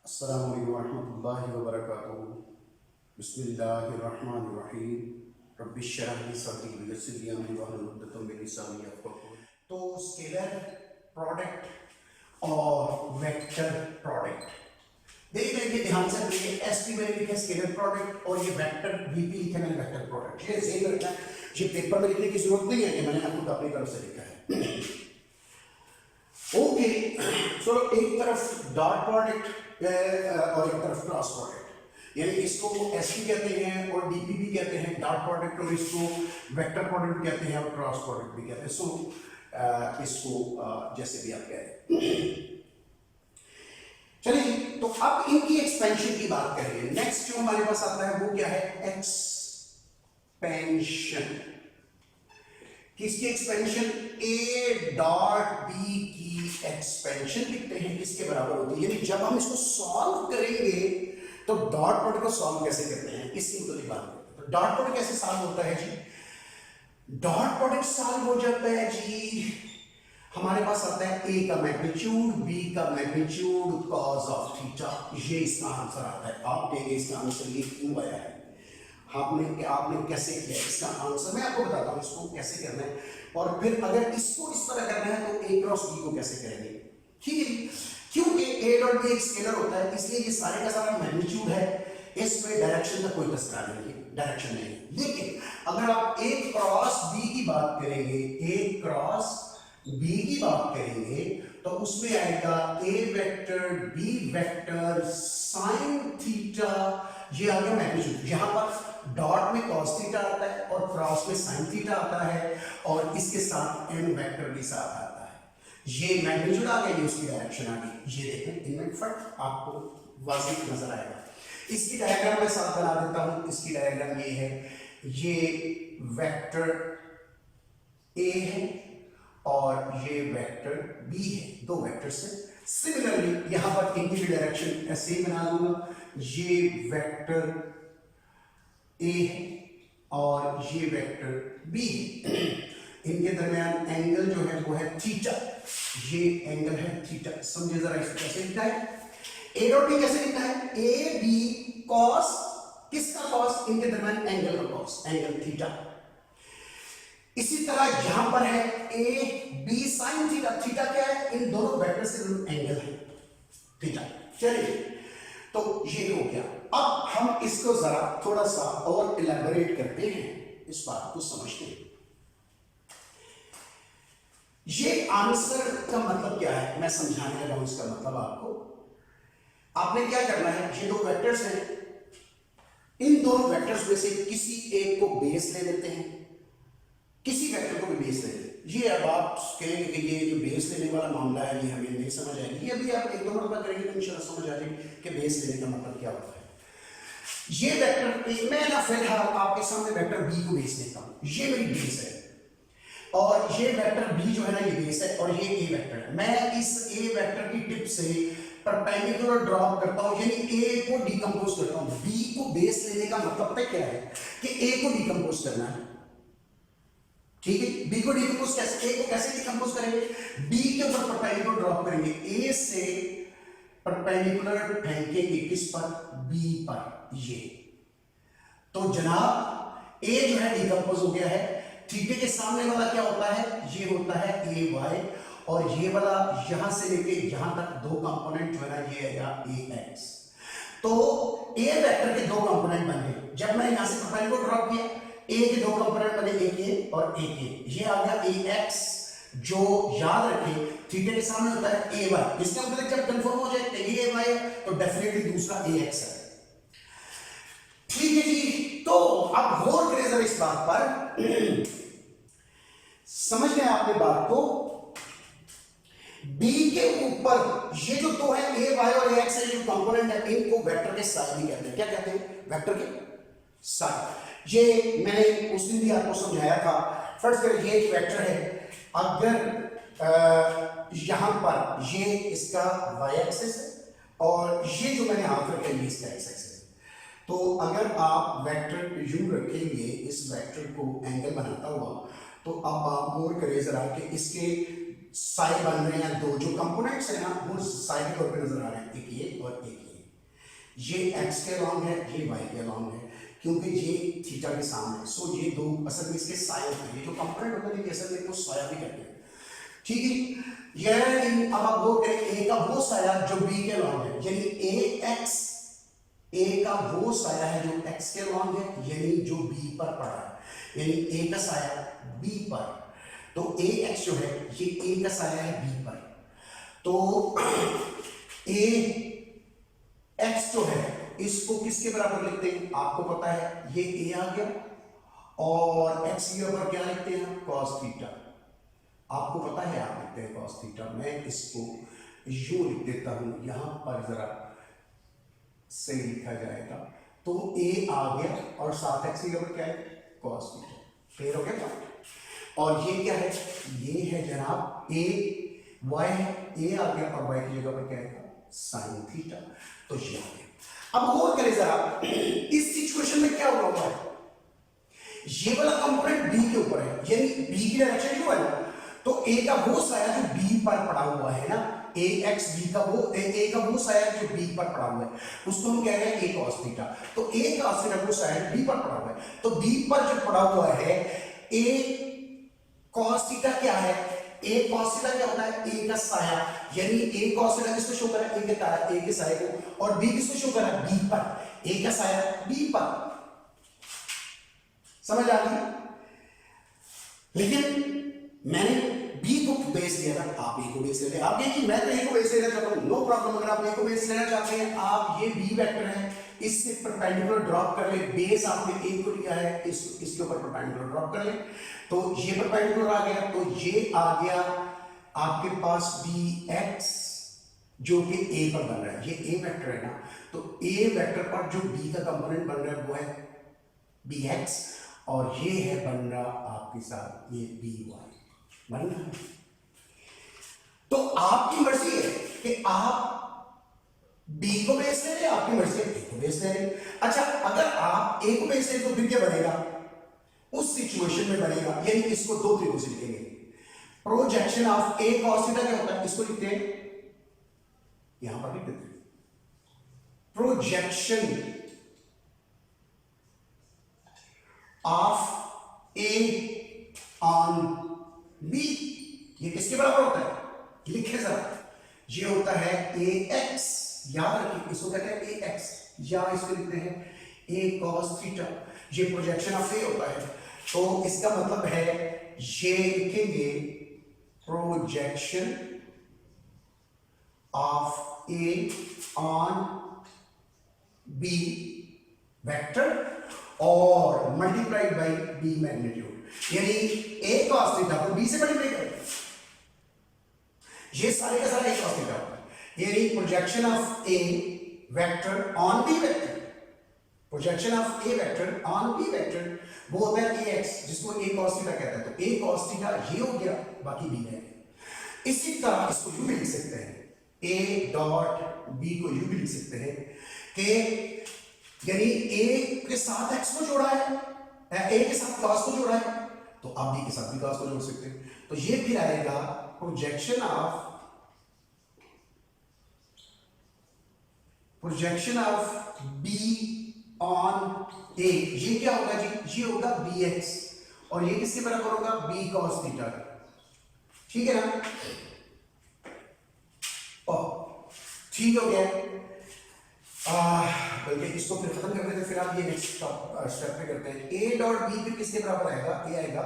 अस्सलामु अलैकुम वरहमतुल्लाहि वबरकातुहू। बिस्मिल्लाहिर्रहमानिर्रहीम। रब्बिश शरह ली सदरी वयस्सिर ली अमरी वहलुल उक़दतम मिन लिसानी यफ़क़हू क़ौली। तो स्केलर प्रोडक्ट और वेक्टर प्रोडक्ट देख लेंगे ध्यान से। एसपी मैंने लिखा स्केलर प्रोडक्ट और ये वेक्टर वीपी लिखा मैंने वेक्टर प्रोडक्ट। ये सेम रखना, ये पेपर में लिखने की जरूरत नहीं है कि मैंने आपको अपनी तरफ से लिखा है। ओके, सो एक तरफ डॉट प्रोडक्ट और एक तरफ क्रॉस प्रोडक्ट, यानी इसको एसपी कहते हैं और डीपी भी कहते हैं डॉट प्रोडक्ट, और इसको वेक्टर प्रोडक्ट कहते हैं और क्रॉस प्रोडक्ट भी कहते हैं। सो इसको जैसे भी आप कह रहे हैं। चलिए, तो अब इनकी एक्सपेंशन की बात करेंगे। नेक्स्ट जो हमारे पास आता है वो क्या है? एक्सपेंशन। किसकी एक्सपेंशन? ए डॉट बी की एक्सपेंशन लिखते हैं किसके बराबर होती है, यानी जब हम इसको सॉल्व करेंगे तो डॉट प्रोडक्ट को सॉल्व कैसे करते हैं इसकी मतलब बात करते हैं। तो डॉट प्रोडक्ट कैसे सॉल्व होता है जी? डॉट प्रोडक्ट सॉल्व हो जाता है जी, हमारे पास आता है ए का मैग्नीट्यूड, बी का मैग्नीट्यूड, कॉस ऑफ थीटा। ये इसका आंसर आता है। आप कहेंगे इसका आंसर ये क्यों आया है, आपने कैसे किया इसका आंसर? मैं आपको बताता हूं इसको कैसे करना है, और फिर अगर इसको इस तरह करना है तो ए क्रॉस बी को कैसे करेंगे। ठीक है, क्योंकि ए डॉट बी एक स्केलर होता है इसलिए ये सारे का सारा मैग्नीट्यूड है, इसमें डायरेक्शन का कोई तस्करा नहीं है, डायरेक्शन नहीं है। लेकिन अगर आप ए क्रॉस बी की बात करेंगे, ए क्रॉस बी की बात करेंगे तो उसमें आएगा A vector B vector sine theta. ये आ गया मैग्नीट्यूड। यहां पर डॉट में cos थीटा आता है और क्रॉस में sin थीटा आता है, और इसके साथ n वेक्टर भी साथ आता है। ये मैग्नीट्यूड आ गया, ये उसकी डायरेक्शन आ गई। ये देखें, इनमें फर्क आपको वाज़िह नजर आएगा। इसकी डायग्राम मैं साथ बना देता हूं। इसकी डायग्राम ये है, ये वेक्टर a है और ये वेक्टर b है, दो वेक्टर्स हैं। सिमिलरली यहां पर इनकी भी डायरेक्शन ऐसे ही बना लूंगा। ये वेक्टर a है और ये वेक्टर b है। इनके दरमियान एंगल जो है वो है थीटा। ये एंगल है थीटा। समझे जरा इसको कैसे लिखा है? a डॉट b कैसे लिखा है? a b cos, किसका cos? इनके दरमियान एंगल का cos, एंगल थीटा। इसी तरह यहां पर है a b sin theta. Theta क्या है? इन दोनों वेक्टर से एंगल है थीटा। चलिए, तो ये हो गया। अब हम इसको जरा थोड़ा सा और इलैबोरेट करते हैं, इस बात को समझते हैं। ये आंसर का मतलब क्या है मैं समझाने लगा हूं। इसका मतलब आपको, आपने क्या करना है, ये दो वेक्टर्स हैं, इन दोनों वेक्टर्स में से किसी एक को बेस ले लेते हैं, किसी वेक्टर को भी बेस ले लेते हैं। ये अब आप कहेंगे कि ये जो बेस लेने वाला मामला है ये हमें नहीं समझ आएगी। ये भी आप एक दो मरतबा करेंगे तो इंशाल्लाह समझ आ जाएगी कि बेस लेने का मतलब क्या होता है। ये वेक्टर मैं ना फिलहाल आपके सामने वेक्टर बी को बेस लेता हूं। ये मेरी बेस है और ये वेक्टर बी जो है ना ये बेस है, और ये ए वेक्टर है। मैं इस ए वेक्टर की टिप से परपेंडिकुलर ड्रॉप करता हूं, यानी ए को डिकम्पोज करता हूं। बी को बेस लेने का मतलब तक क्या है कि ए को डिकम्पोज करना है। ठीक है, बी को डिकम्पोज कैसे, ए को कैसे डिकम्पोज करेंगे? बी के ऊपर परपेंडिकुलर ड्रॉप करेंगे, ए से परपेंडिकुलर फेंकेंगे किस पर? बी पर। ये तो जनाब ए जो है डिकम्पोज हो गया है। थीटा के सामने वाला क्या होता है? ये होता है ए वाई, और ये वाला यहां से लेके यहां तक दो कंपोनेंट जो है ना ये है ए एक्स। तो ए वेक्टर के दो कंपोनेंट बन गए। जब मैंने यहां से परपेंडिकुलर ड्रॉप किया, ए के दो कंपोनेंट बने, एक ए और एक ए। ये आ गया ए एक्स, जो याद रखें थीटा के सामने होता है ए वाई। इसका मतलब जब कंफर्म हो जाए कि ये ए वाई है तो डेफिनेटली दूसरा ए एक्स है। ठीक है जी, तो अब गौर करें जरा इस बात पर। समझ गए आपने बात को? बी के ऊपर ये जो दो है ए वाई और ए एक्स है, जो कंपोनेंट है, इनको वेक्टर के साइड भी कहते हैं। क्या कहते हैं? वेक्टर के साइड। ये मैंने उस दिन भी आपको समझाया था। फर्स्ट करें ये एक वेक्टर है, अगर यहां पर ये इसका वाई एक्सिस है और ये जो मैंने हाथ रखा है इसका एक्स एक्सिस है, तो अगर आप वेक्टर यूं रखेंगे इस वेक्टर को एंगल बनाता हुआ, तो अब आप गौर करें जरा कि इसके साइड बन रहे हैं दो, जो कंपोनेंट्स है ना वो साइड के तौर पे नजर आ रहे हैं, एक ये और एक ये। ये एक्स के अलॉन्ग है, ये वाई के अलॉन्ग है, क्योंकि ये थीटा के सामने। सो ये दो असल में इसके साया हैं, ये जो कंपोनेंट होता है ये असल में इसको साया भी कहते हैं, ठीक है। यानी अब आप वो करें ए का वो साया जो बी के अलॉन्ग है, यानी ए का वो साया है जो एक्स के अलॉन्ग है, यानी जो बी पर पड़ा है, यानी ए का साया बी पर, तो ए एक्स जो है ये ए का साया है बी पर, तो ए एक्स जो है इसको किसके बराबर लिखते हैं, आपको पता है ये ए आ गया, और एक्स के ऊपर क्या लिखते हैं, cos थीटा। आपको पता है आप लिखते हैं cos थीटा, मैं इसको यूं लिख देता हूं, यहां पर जरा सही लिखा जाएगा, तो ए आ गया और साथ एक्स के ऊपर क्या है, cos थीटा। क्लियर हो गया बात? और ये क्या है, ये है जनाब ए वाई है, ए आ गया और वाई की जगह पर क्या है, साइन थीटा, तो ये आ गया। अब गौर करें जरा, इस सिचुएशन में क्या हुआ है, ये वाला कंपोनेंट बी के ऊपर है, यानी बी की डायरेक्शन जो है ना, तो ए का वो साया जो बी पर पड़ा हुआ है ना, ए एक्स बी का वो ए का वो साया जो बी पर पड़ा हुआ है, उसको हम कह रहे हैं ए cos थीटा। तो ए cos थीटा वो साया बी पर पड़ा हुआ है, तो बी पर जो पड़ा हुआ है ए cos थीटा क्या है, ए cos थीटा क्या होता है, ए का साया, यानी ए cos थीटा किसको शो कर रहा है, ए के साये को, और बी किसको शो कर रहा है, बी पर, ए का साया बी पर। समझ आ गई? लेकिन मैंने बी को बेस लिया था, आप ए को बेस ले लें, आप देखिए मैं तो ए को बेस लेना चाहता हूं, नो प्रॉब्लम। अगर आप ए को बेस लेना चाहते हैं, आप ये बी वेक्टर है इससे परपेंडिकुलर ड्रॉप कर ले, बेस आपने ए को लिया है, इसके ऊपर परपेंडिकुलर ड्रॉप कर ले, तो ये परपेंडिकुलर आ गया, तो ये आ गया आपके पास बी एक्स जो कि ए पर बन रहा है, ये ए वेक्टर है ना, तो ए वेक्टर पर जो बी का कंपोनेंट बन रहा है वो है बी एक्स, और ये है बन रहा आपके साथ ये बी वाई बन रहा है। तो आपकी मर्जी है कि आप बी को बेस ले लें, आपकी मर्जी है ए को बेस ले लें। अच्छा, अगर आप ए को बेस ले तो फिर क्या बनेगा, उस सिचुएशन में बनेगा, यानी इसको दो तरीकों से लिखेंगे। Projection of A cos theta क्या होता है, इसको लिखते हैं, यहां पर लिख देते हैं projection of A on B, ये किसके बराबर होता है, लिखे जरा, ये होता है ए एक्स, याद रखिए इसको कहते हैं ए एक्स, या इसको लिखते हैं ए cos थीटा, ये प्रोजेक्शन ऑफ ए होता है, तो इसका मतलब है ये लिखेंगे projection of A on B vector और मल्टीप्लाइड बाई बी मैग्नीट्यूड, यानी ए cos थीटा को बी से मल्टीप्लाई करें, ये सारे का सारा ए cos थीटा होता है, यानी projection of A vector on B vector, projection of A vector on B vector वो होता है ए एक्स, जिसको ए cos थीटा कहता है, तो ए cos थीटा ये हो गया, बाकी बी है। इसी तरह इसको यू भी लिख सकते हैं, ए डॉट बी को यू भी लिख सकते हैं कि यानी ए के साथ एक्स को जोड़ा है, ए के साथ cos को जोड़ा है, तो आप बी के साथ भी cos को जोड़ सकते हैं, तो ये फिर आएगा प्रोजेक्शन ऑफ बी ऑन ए, ये क्या होगा जी, ये होगा बी एक्स, और ये किसके बराबर होगा, बी cos थीटा का, ठीक है ना, ठीक हो गया। बल्कि इसको फिर खत्म कर देते, फिर आप ये नेक्स्ट स्टेप पे करते हैं, ए डॉट बी फिर किसके बराबर आएगा, ए आएगा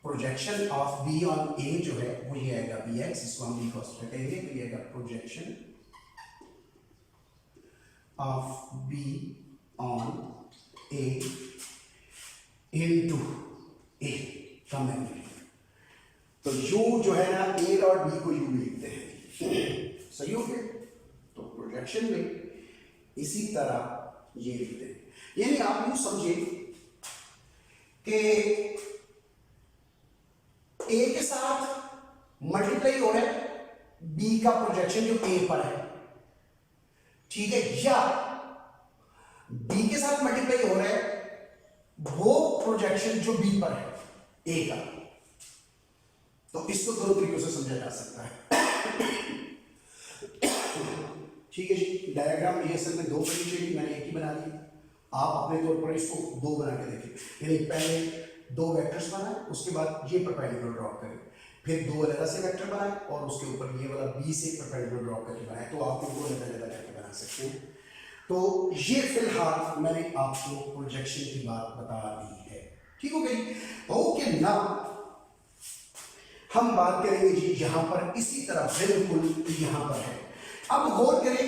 प्रोजेक्शन ऑफ बी ऑन ए जो है वो ये आएगा बी एक्स, इसको हम बी cos थीटा कहेंगे, तो ये आएगा projection of B on A into A का मैग्नीट्यूड, तो यू जो है ना ए डॉट बी को यू भी लिखते हैं, सही हो गया। तो प्रोजेक्शन में इसी तरह ये लिखते हैं, यानी आप यूं समझिए कि ए के साथ मल्टीप्लाई हो रहा है बी का प्रोजेक्शन जो ए पर है, ठीक है, या बी के साथ मल्टीप्लाई हो रहा है वो प्रोजेक्शन जो बी पर है ए का, तो इसको दो तरीकों से समझा जा सकता है। ठीक है जी, डायग्राम ये असल में दो बननी चाहिए, मैंने एक ही बना दी। आप अपने तौर पर इसको दो बना के देखें, यानी पहले दो वेक्टर्स बनाए, उसके बाद ये परपेंडिकुलर ड्रॉ करें, फिर दो अलग से वेक्टर बनाए और उसके ऊपर ये वाला बी से परपेंडिकुलर ड्रॉ करके बनाए, तो आप इनको अलग अलग करके बना सकते हैं। तो ये फिलहाल मैंने आपको प्रोजेक्शन की बात बता दी है, ठीक हो गई। ओके, ना हम बात करेंगे जी यहां पर इसी तरह बिल्कुल यहां पर है। अब गौर करें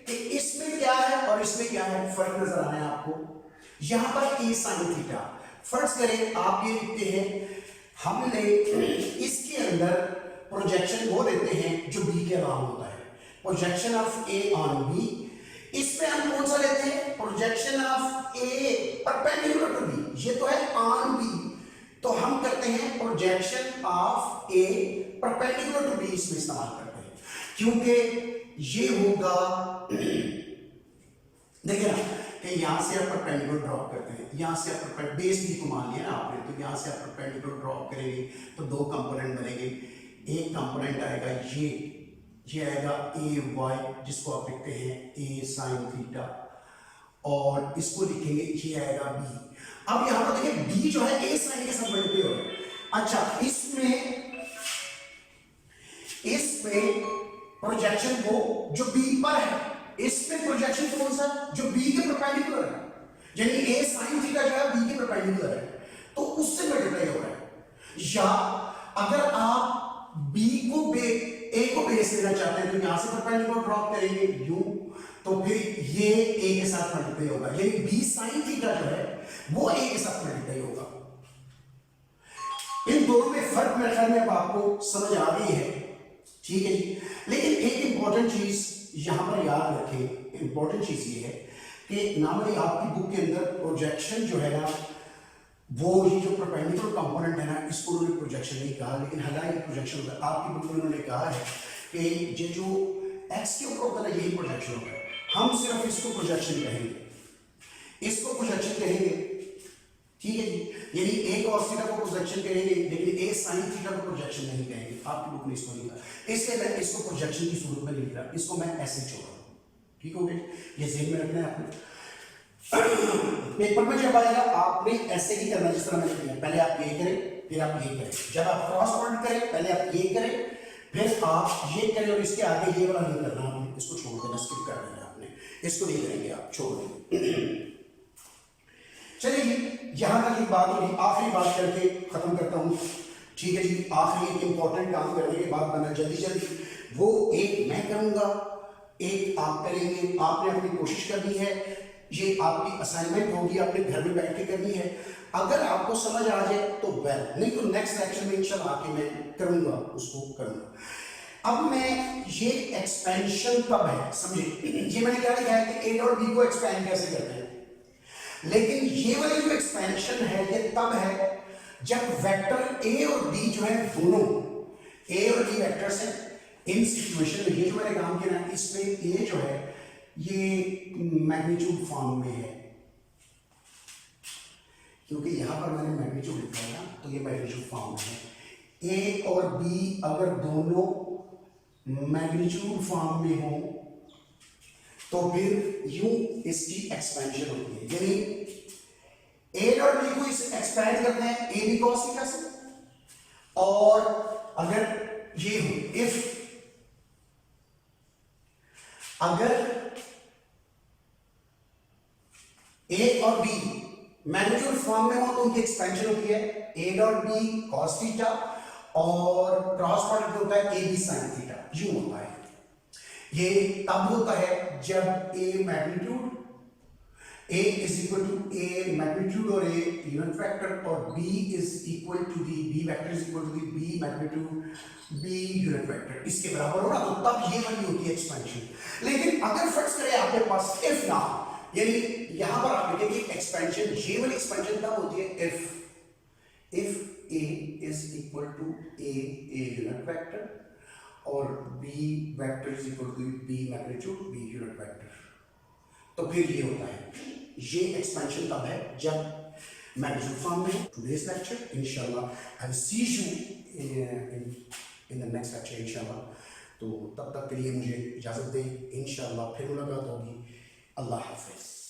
कि इसमें क्या है और इसमें क्या है, फर्क नजर आ रहा है आपको। यहां पर ए साइन थीटा, फर्ज करें आप ये लिखते हैं, हमने इसके अंदर प्रोजेक्शन वो लेते हैं जो बी के अलावा होता है, projection of A on B. इसमें हम कौन सा लेते हैं, projection of A perpendicular to B, ये तो है ऑन बी, तो हम करते हैं projection of A perpendicular to B, इसमें इस्तेमाल करते हैं, क्योंकि ये होगा देखिए ना कि यहां से आप परपेंडिकुलर ड्रॉ करते हैं, यहां से आप बेस बी को मान लिया ना आपने, तो यहां से आप परपेंडिकुलर ड्रॉ करेंगे तो दो कंपोनेंट बनेंगे। एक कंपोनेंट आएगा ये आएगा ए वाई, जिसको आप लिखते हैं ए साइन थीटा, और इसको लिखेंगे ये आएगा बी। अब यहां पर देखिए बी जो है ए साइन के साथ मल्टीप्लाई हो रहा है। अच्छा, इसमें प्रोजेक्शन वो जो बी पर है, इसमें प्रोजेक्शन कौन सा, जो बी के परपेंडिकुलर है, यानी ए साइन थीटा जो है बी के परपेंडिकुलर है, तो उससे मल्टीप्लाई हो रहा है। या अगर आप बी को ए को बेस लेना चाहते हैं तो यहां से परपेंडिकुलर ड्रॉप करेंगे यू, तो फिर ये ए के साथ मल्टीप्लाई होगा, यानी बी साइन थीटा जो है वो ए के साथ मल्टीप्लाई होगा। इन दोनों में फर्क मेरे ख्याल में अब आपको समझ आ गई है, ठीक है जी। लेकिन एक इंपॉर्टेंट चीज यहां पर याद रखें, इंपॉर्टेंट चीज ये है कि नॉर्मली आपकी बुक के अंदर प्रोजेक्शन जो है ना, वो ये जो परपेंडिकुलर कंपोनेंट है ना, इसको उन्होंने प्रोजेक्शन नहीं कहा, लेकिन हालांकि प्रोजेक्शन होता है। आपकी बुक में उन्होंने कहा है कि ये जो एक्स के ऊपर होता है यही प्रोजेक्शन होता है, हम सिर्फ इसको प्रोजेक्शन कहेंगे, इसको प्रोजेक्शन कहेंगे, ठीक है जी। यानी ए cos थीटा को प्रोजेक्शन कहेंगे, लेकिन ए sin थीटा को प्रोजेक्शन नहीं कहेंगे। आपकी बुक ने इसको लिखा, इसलिए मैं इसको प्रोजेक्शन की सूरत में लिख रहा, इसको मैं ऐसे छोड़ रहा हूं, ठीक हो गया। ये ज़हन में रखना है आपने। पेपर में जब आएगा आपने ऐसे ही करना जिस तरह मैंने किया, पहले आप ये करें फिर आप ये करें, जब आप क्रॉस प्रोडक्ट करें पहले आप ये करें फिर आप ये करें, और इसके आगे ये वाला नहीं करना आपने, इसको छोड़ देना, स्किप कर देना आपने, इसको नहीं करेंगे आप, छोड़ देंगे। चलिए यहां तक एक बात होगी, आखिरी बात करके खत्म करता हूं, ठीक है जी। आखिरी एक इंपॉर्टेंट काम करने के बाद बना जल्दी, वो एक मैं करूंगा, एक आप करेंगे। आपने अपनी कोशिश करनी है, ये आपकी असाइनमेंट होगी, आपने घर में बैठ के करनी है। अगर आपको समझ आ जाए तो वेल, नहीं तो नेक्स्ट लेक्चर में इंशाल्लाह आके मैं करूंगा, उसको करूंगा। अब मैं ये एक्सपेंशन कब है समझे, ये मैंने क्या लिखा है कि ए और बी को एक्सपेंड कैसे करते हैं, लेकिन ये वाली जो एक्सपेंशन है ये तब है जब वेक्टर ए और बी जो है दोनों ए और बी वेक्टर्स हैं। इन सिचुएशन में ये जो मैंने काम किया ना, इसमें ए जो है ये मैग्नीट्यूड फॉर्म में है, क्योंकि यहां पर मैंने मैग्नीट्यूड लिखा है ना, तो ये मैग्नीट्यूड फॉर्म में है। ए और बी अगर दोनों मैग्नीट्यूड फॉर्म में हो तो फिर यूं इसकी एक्सपेंशन होती है, यानी ए और बी को इसे एक्सपेंड करते हैं ए बी cos थीटा से, और अगर ये हो इफ अगर ए और बी मैग्नीट्यूड फॉर्म में हो तो उनकी एक्सपेंशन होती है A dot B cos theta, और क्रॉस प्रोडक्ट होता है ए बी sin थीटा, यूं होता है। ये तब होता है जब ए magnitude A is equal to A magnitude और A unit vector, और B is equal to the B vector is equal to the B magnitude B unit vector, इसके बराबर हो ना, तो तब ये वाली होती है एक्सपेंशन। लेकिन अगर फर्ज करें आपके पास if ना, यानी यहां पर आप लिखेंगे एक्सपेंशन, ये वाली एक्सपेंशन तब होती है if A is equal to A unit vector और B vector is equal to B magnitude B unit vector, तो फिर ये होता है। ये एक्सपेंशन तब है जब मैग्नीट्यूड फॉर्म में। टुडेस लेक्चर इंशाल्लाह I will see you in the next lecture इंशाल्लाह। तो तब तक के लिए मुझे इजाज़त दें, इंशाअल्लाह फिर मुलाकात होगी। अल्लाह हाफिज़।